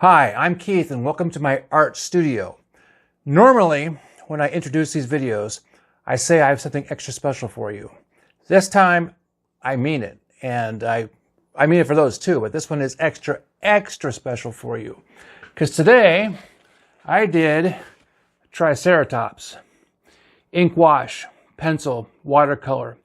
Hi, I'm Keith and welcome to my art studio. Normally, when I introduce these videos, I say I have something extra special for you. This time, I mean it. And I mean it for those too, but this one is extra special for you. Because today, I did Triceratops. Ink wash, pencil, watercolor.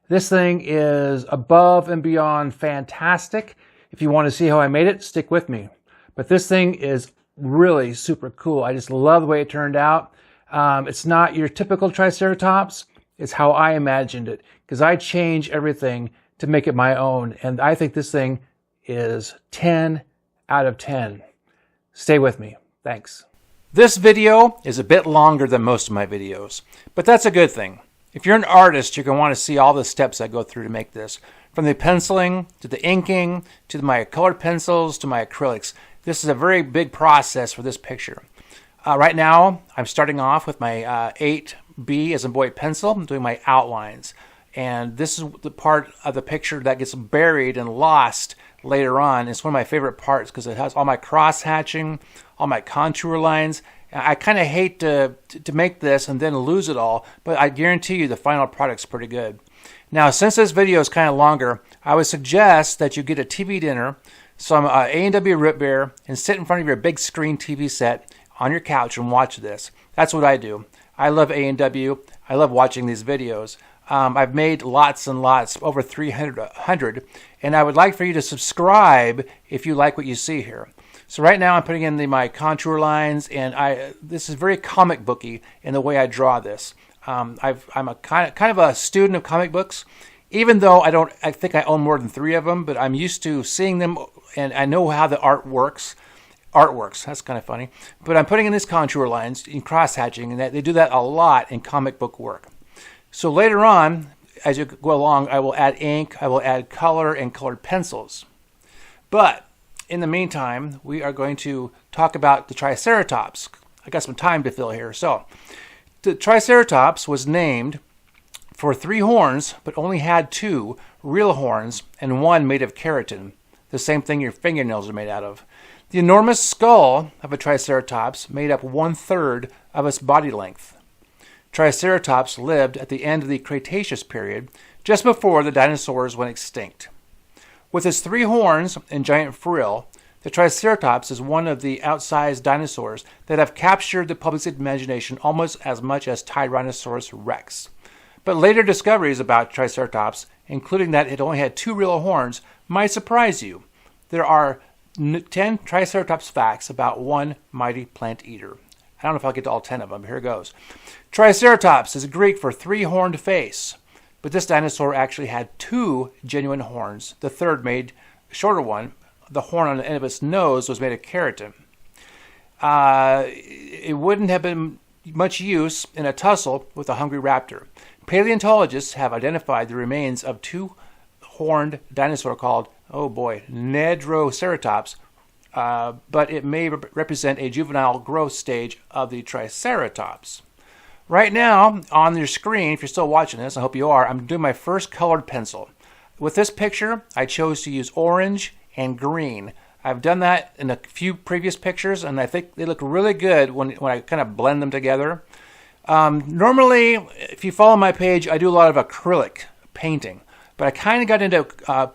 This thing is above and beyond fantastic. If you want to see how I made it, stick with me. But this thing is really super cool. I just love the way it turned out. It's not your typical Triceratops. It's how I imagined it, because I change everything to make it my own. And I think this thing is 10 out of 10. Stay with me. Thanks. This video is a bit longer than most of my videos, but that's a good thing. If you're an artist, you're going to want to see all the steps I go through to make this. From the penciling, to the inking, to my colored pencils, to my acrylics. This is a very big process for this picture. Right now, I'm starting off with my 8B as in boy pencil. I'm doing my outlines. And this is the part of the picture that gets buried and lost later on. It's one of my favorite parts because it has all my cross-hatching, all my contour lines. I kind of hate to make this and then lose it all, but I guarantee you the final product's pretty good. Now, since this video is kind of longer, I would suggest that you get a TV dinner, some A&W root beer, and sit in front of your big screen TV set on your couch and watch this. That's what I do. I love A&W. I love watching these videos. I've made lots and lots, over 300, and I would like for you to subscribe if you like what you see here. So right now I'm putting in my contour lines, and this is very comic booky in the way I draw this. I'm a kind of a student of comic books, even though I think I own more than 3 of them, but I'm used to seeing them, and I know how the art works. That's kind of funny. But I'm putting in these contour lines in cross-hatching, and they do that a lot in comic book work. So later on, as you go along, I will add ink, I will add color and colored pencils. But in the meantime, we are going to talk about the Triceratops. I got some time to fill here. So the Triceratops was named for 3 horns, but only had 2 real horns and 1 made of keratin, the same thing your fingernails are made out of. The enormous skull of a Triceratops made up 1/3 of its body length. Triceratops lived at the end of the Cretaceous period, just before the dinosaurs went extinct. With its 3 horns and giant frill, the Triceratops is one of the outsized dinosaurs that have captured the public's imagination almost as much as Tyrannosaurus rex. But later discoveries about Triceratops, including that it only had 2 real horns, might surprise you. There are 10 Triceratops facts about one mighty plant eater. I don't know if I'll get to all 10 of them, but here goes. Triceratops is Greek for 3-horned face, but this dinosaur actually had 2 genuine horns. The third made shorter one. The horn on the end of its nose was made of keratin. It wouldn't have been much use in a tussle with a hungry raptor. Paleontologists have identified the remains of 2-horned dinosaur called, oh boy, Nedroceratops, but it may represent a juvenile growth stage of the Triceratops. Right now, on your screen, if you're still watching this, I hope you are, I'm doing my first colored pencil. With this picture, I chose to use orange and green. I've done that in a few previous pictures, and I think they look really good when I kind of blend them together. Normally, if you follow my page, I do a lot of acrylic painting, but I kind of got into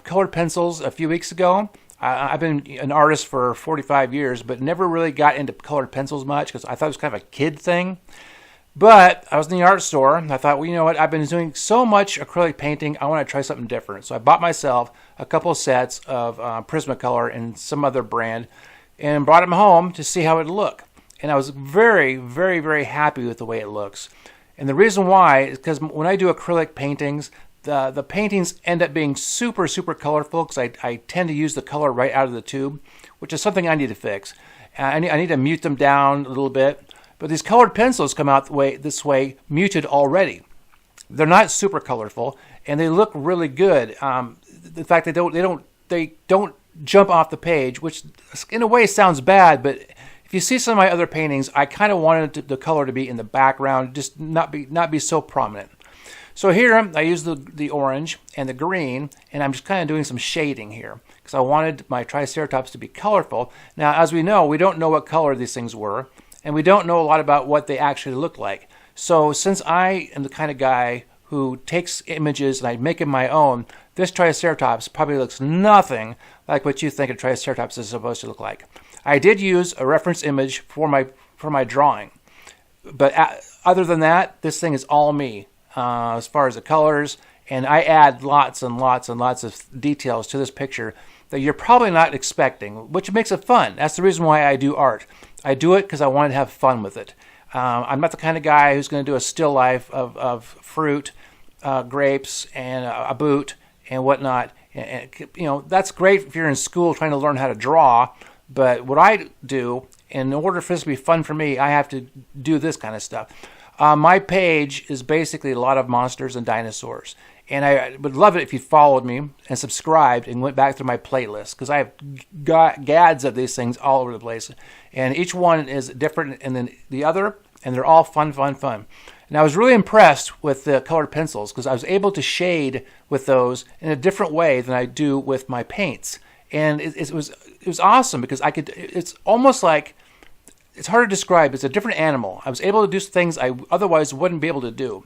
colored pencils a few weeks ago. I've been an artist for 45 years, but never really got into colored pencils much because I thought it was kind of a kid thing. But I was in the art store, and I thought, well, you know what? I've been doing so much acrylic painting, I want to try something different. So I bought myself a couple sets of Prismacolor and some other brand, and brought them home to see how it would look. And I was very, very, very happy with the way it looks. And the reason why is because when I do acrylic paintings, the paintings end up being super, super colorful because I tend to use the color right out of the tube, which is something I need to fix. I need to mute them down a little bit. But these colored pencils come out this way muted already. They're not super colorful, and they look really good. The fact they don't jump off the page, which in a way sounds bad, but if you see some of my other paintings, I kind of wanted the color to be in the background, just not be so prominent. So here I use the orange and the green, and I'm just kind of doing some shading here. because I wanted my Triceratops to be colorful. Now, as we know, we don't know what color these things were, and we don't know a lot about what they actually look like. So since I am the kind of guy who takes images and I make them my own, this Triceratops probably looks nothing like what you think a Triceratops is supposed to look like. I did use a reference image for my drawing, but other than that, this thing is all me as far as the colors, and I add lots and lots and lots of details to this picture that you're probably not expecting, which makes it fun. That's the reason why I do art. I do it because I want to have fun with it. I'm not the kind of guy who's going to do a still life of fruit, grapes, and a boot and whatnot. And, you know, that's great if you're in school trying to learn how to draw, but what I do, in order for this to be fun for me, I have to do this kind of stuff. My page is basically a lot of monsters and dinosaurs. And I would love it if you followed me and subscribed and went back through my playlist, because I have gads of these things all over the place. And each one is different than the other, and they're all fun, fun, fun. And I was really impressed with the colored pencils, because I was able to shade with those in a different way than I do with my paints. And it was awesome, because I could. It's almost like, it's hard to describe. It's a different animal. I was able to do things I otherwise wouldn't be able to do.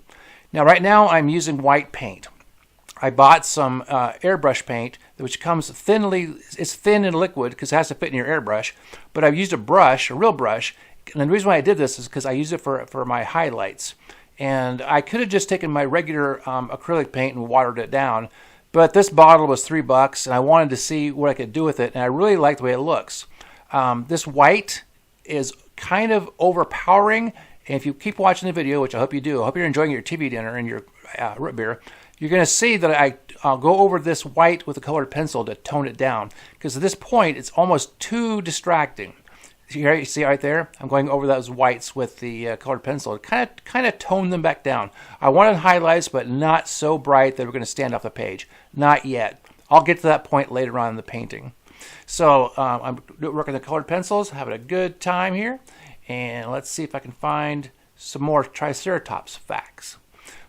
Now, right now, I'm using white paint. I bought some airbrush paint, which comes it's thin and liquid because it has to fit in your airbrush. But I've used a real brush. And the reason why I did this is because I use it for my highlights. And I could have just taken my regular acrylic paint and watered it down. But this bottle was $3, and I wanted to see what I could do with it. And I really like the way it looks. This white is kind of overpowering. And if you keep watching the video, which I hope you do, I hope you're enjoying your TV dinner and your root beer, you're going to see that I'll go over this white with a colored pencil to tone it down. Because at this point, it's almost too distracting. You see right there? I'm going over those whites with the colored pencil to kind of tone them back down. I wanted highlights, but not so bright that we're going to stand off the page. Not yet. I'll get to that point later on in the painting. So I'm working the colored pencils, having a good time here. And let's see if I can find some more Triceratops facts.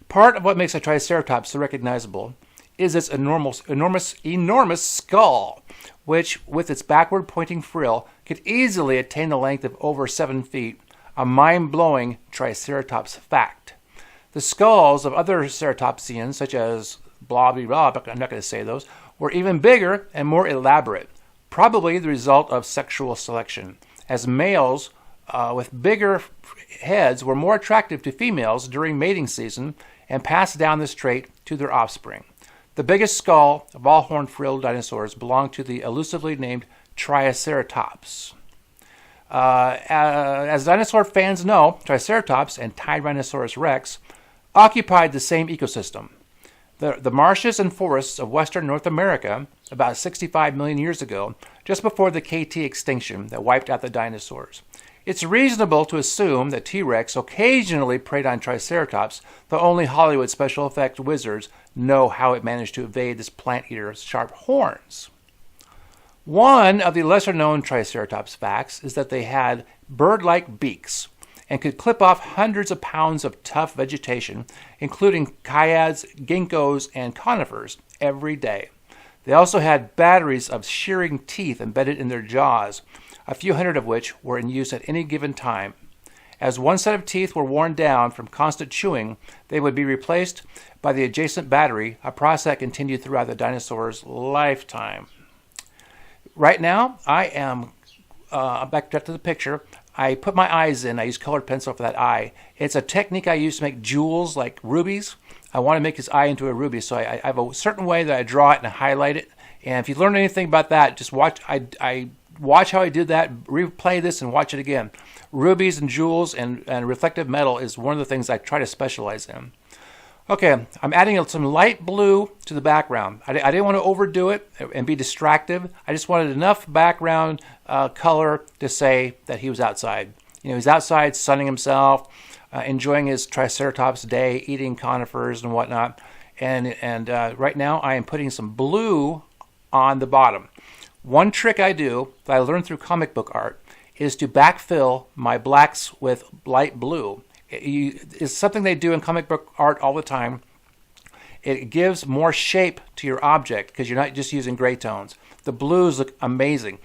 Part of what makes a Triceratops so recognizable is its enormous skull, which, with its backward-pointing frill, could easily attain the length of over 7 feet, a mind-blowing Triceratops fact. The skulls of other ceratopsians, such as blah, blah, blah, but I'm not going to say those, were even bigger and more elaborate, probably the result of sexual selection, as males with bigger heads were more attractive to females during mating season and passed down this trait to their offspring. The biggest skull of all horn-frilled dinosaurs belonged to the elusively named Triceratops. As dinosaur fans know, Triceratops and Tyrannosaurus rex occupied the same ecosystem. The marshes and forests of western North America about 65 million years ago, just before the KT extinction that wiped out the dinosaurs. It's reasonable to assume that T-Rex occasionally preyed on Triceratops, though only Hollywood special effect wizards know how it managed to evade this plant eater's sharp horns. One of the lesser-known Triceratops facts is that they had bird-like beaks and could clip off hundreds of pounds of tough vegetation, including kyads, ginkgos, and conifers, every day. They also had batteries of shearing teeth embedded in their jaws, a few hundred of which were in use at any given time. As one set of teeth were worn down from constant chewing, they would be replaced by the adjacent battery, a process that continued throughout the dinosaur's lifetime. Right now, I am back to the picture. I put my eyes in. I use colored pencil for that eye. It's a technique I use to make jewels like rubies. I want to make his eye into a ruby, so I have a certain way that I draw it and highlight it. And if you learn anything about that, just watch. I watch how I did that, replay this, and watch it again. Rubies and jewels and reflective metal is one of the things I try to specialize in. Okay, I'm adding some light blue to the background. I didn't want to overdo it and be distractive. I just wanted enough background color to say that he was outside. You know, he's outside sunning himself, enjoying his Triceratops day, eating conifers and whatnot. And right now I am putting some blue on the bottom. One trick I do that I learned through comic book art is to backfill my blacks with light blue. It's something they do in comic book art all the time. It gives more shape to your object because you're not just using gray tones. The blues look amazing.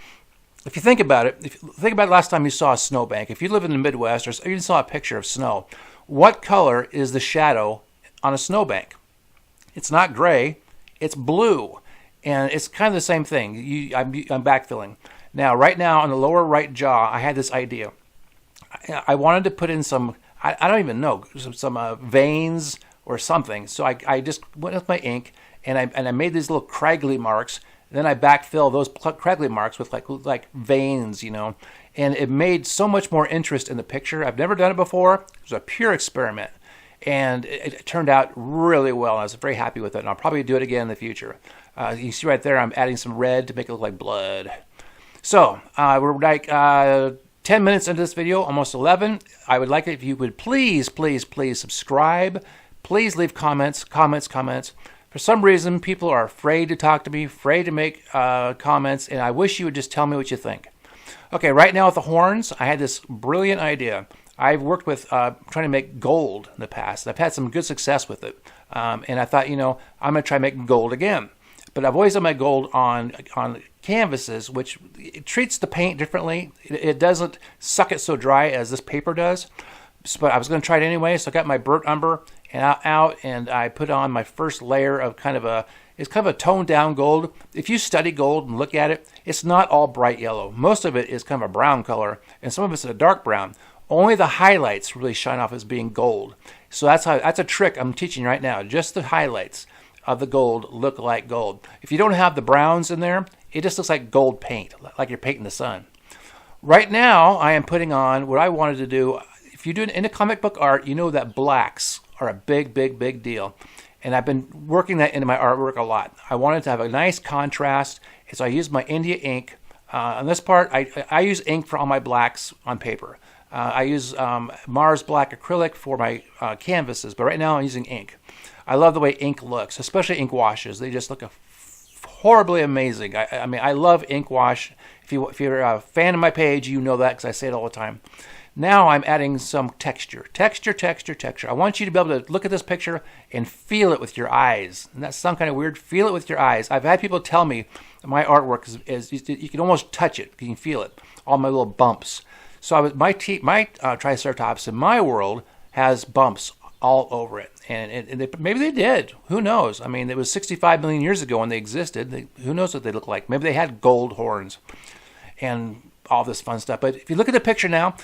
If you think about it, think about last time you saw a snowbank. If you live in the Midwest or you saw a picture of snow, what color is the shadow on a snowbank? It's not gray, it's blue. And it's kind of the same thing. I'm backfilling. Now, right now on the lower right jaw, I had this idea. I wanted to put in some, I don't even know, some veins or something. So I just went with my ink and I made these little craggly marks. Then I backfill those craggly marks with like veins, you know. And it made so much more interest in the picture. I've never done it before. It was a pure experiment. And it turned out really well. I was very happy with it. And I'll probably do it again in the future. You can see right there, I'm adding some red to make it look like blood. So we're like 10 minutes into this video, almost 11. I would like it if you would please subscribe. Please leave comments. For some reason, people are afraid to talk to me, afraid to make comments, and I wish you would just tell me what you think. Okay, right now with the horns, I had this brilliant idea. I've worked with trying to make gold in the past. I've had some good success with it. And I thought, you know, I'm going to try making gold again. But I've always done my gold on canvases, which it treats the paint differently. It doesn't suck it so dry as this paper does. But I was going to try it anyway, so I got my burnt umber out, and I put on my first layer of it's kind of a toned down gold. If you study gold and look at it, it's not all bright yellow. Most of it is kind of a brown color, and some of it's a dark brown. Only the highlights really shine off as being gold. So that's a trick I'm teaching right now. Just the highlights of the gold look like gold. If you don't have the browns in there, it just looks like gold paint, like you're painting the sun. Right now, I am putting on what I wanted to do. If you do into comic book art, you know that blacks are a big deal. And I've been working that into my artwork a lot. I wanted to have a nice contrast, and so I used my India ink. On this part, I use ink for all my blacks on paper. I use Mars Black Acrylic for my canvases, but right now I'm using ink. I love the way ink looks, especially ink washes. They just look horribly amazing. I mean, I love ink wash. If you're a fan of my page, you know that because I say it all the time. Now I'm adding some texture. I want you to be able to look at this picture and feel it with your eyes. And that sounds kind of weird. Feel it with your eyes. I've had people tell me that my artwork is you can almost touch it. You can feel it. All my little bumps. So my Triceratops in my world has bumps all over it. And maybe they did. Who knows? I mean, it was 65 million years ago when they existed. Who knows what they look like? Maybe they had gold horns and all this fun stuff. But if you look at the picture now,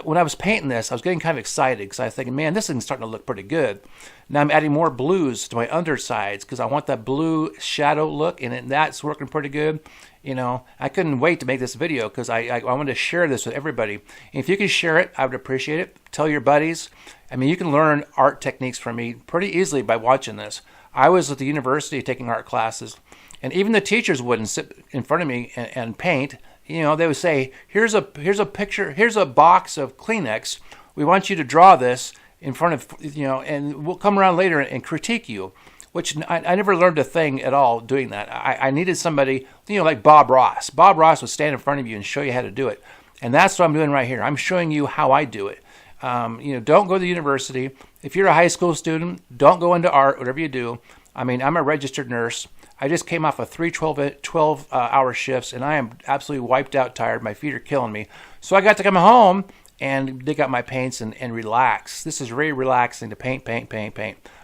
when I was painting this, I was getting kind of excited because I was thinking, man, this thing's starting to look pretty good. Now I'm adding more blues to my undersides because I want that blue shadow look, and that's working pretty good. You know, I couldn't wait to make this video because I wanted to share this with everybody. And if you can share it, I would appreciate it. Tell your buddies. I mean, you can learn art techniques from me pretty easily by watching this. I was at the university taking art classes, and even the teachers wouldn't sit in front of me and paint. You know, they would say, here's a picture, here's a box of Kleenex. We want you to draw this in front of, you know, and we'll come around later and critique you, which I never learned a thing at all doing that. I needed somebody, you know, like Bob Ross. Bob Ross would stand in front of you and show you how to do it. And that's what I'm doing right here. I'm showing you how I do it. You know, don't go to the university. If you're a high school student, don't go into art, whatever you do. I mean, I'm a registered nurse. I just came off of 3 12-hour shifts, and I am absolutely wiped out, tired. My feet are killing me. So I got to come home and dig out my paints and relax. This is very relaxing to paint.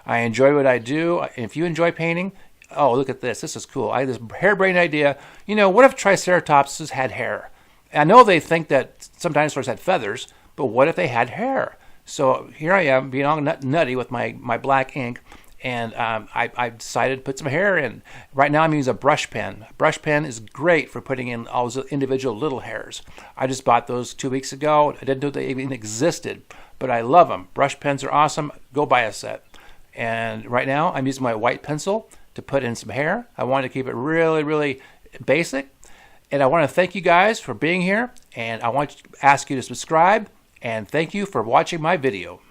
I enjoy what I do. And if you enjoy painting, oh, look at this. This is cool. I had this harebrained idea. You know, what if Triceratops had hair? I know they think that some dinosaurs had feathers, but what if they had hair? So here I am being all nutty with my black ink. And I decided to put some hair in. Right now I'm using a brush pen. A brush pen is great for putting in all those individual little hairs. I just bought those 2 weeks ago. I didn't know they even existed, but I love them. Brush pens are awesome. Go buy a set. And right now I'm using my white pencil to put in some hair. I wanted to keep it really basic. And I want to thank you guys for being here. And I want to ask you to subscribe. And thank you for watching my video.